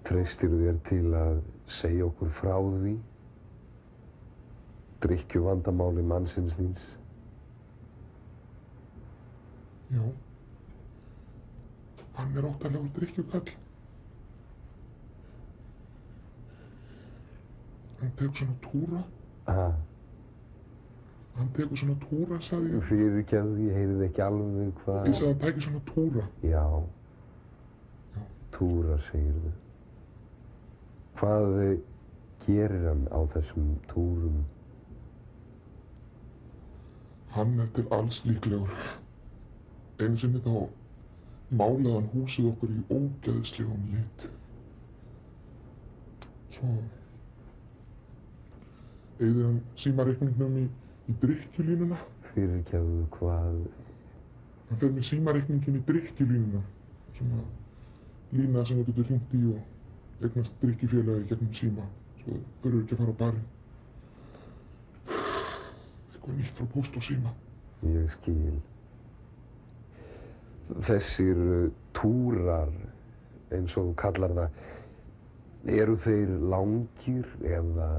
Treystirðu þér til að segja okkur frá því? Drykkjuvandamáli mannsins þíns? Já. Hann óttalegur drykkjukall. Hann tekur svona túra. Hann tekur svona túra, sagði ég. Fyrirgefðu, ég heyrði ekki alveg hvað... Ég sagði að hann tæki svona túra. Já. Túra, segirðu. Hvað gerir hann á þessum túrum? Hann til alls líklegur. Einu sinni þá málaði hann húsið okkur í ógeðslegum lit. Svo eyði hann símareikningnum í drykkjulínuna. Fyrirgefðu, hvað? Hann fer með símareikninginn í drykkjulínuna. Svona lína sem þú getur hringt í og eignast drykkjufélagi gegnum síma. Svo þurfur ekki að fara á barinn. Eitthvað nýtt frá Póst og Síma. Ég skil. Þessir túrar, eins og þú kallar það, eru þeir langir eða...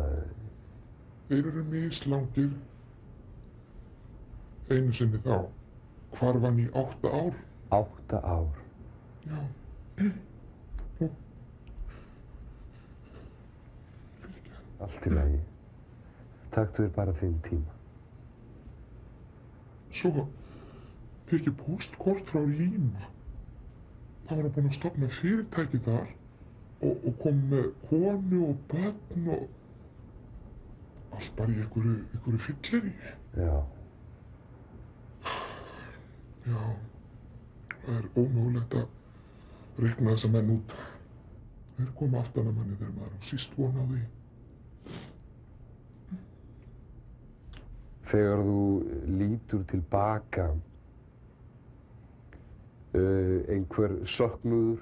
Þeir eru mislangir. Einu sinni þá hvarf hann í 8 ár. 8 ár? Já. Allt í lagi. Taktu þér bara þinn tíma. Svo fékk ég póstkort frá Líma. Það var hann búinn að stofna fyrirtæki þar og kom með konu og börn og allt bara í einhverju fylleríi. Já. Já. Það er ómögulegt að reikna þessa menn út. Þeir koma aftan að manni þegar maður á síst von á því. Þegar þú lítur tilbaka, einhver söknuður?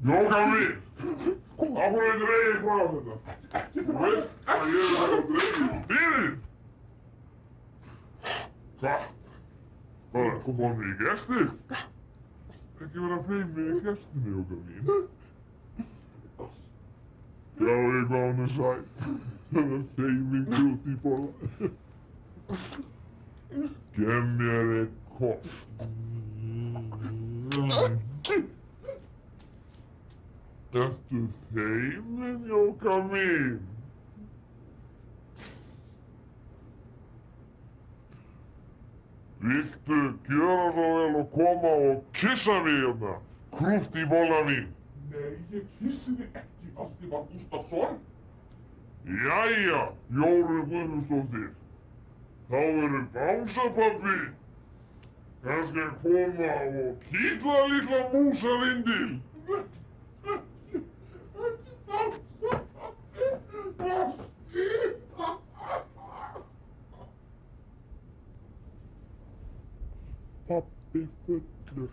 Jóka mín! Af hverju dreigir frá þetta? Þú veist að ég það að dreigir. Fyrir! Hvað? Hvað, komum við í gesti? Ekki vera feimið í gestinu, Jóka mín. Já, eitthvað hún sætt. Það er feiming út í bolla. Gef mér einn kopp. Ertu feimin, Jóka mín? Viltu gjöra svo vel og koma og kissa mig hérna? Krútt í bolla mín. Nei, ég kissi þig ekki. Allt var Gústafsson. Jæja, Jóru Guðmundsdóttir. Þá verður básapabbi kannski að koma og kýtla litla músarindil. Ekki básapabbi. Pabbi fullur.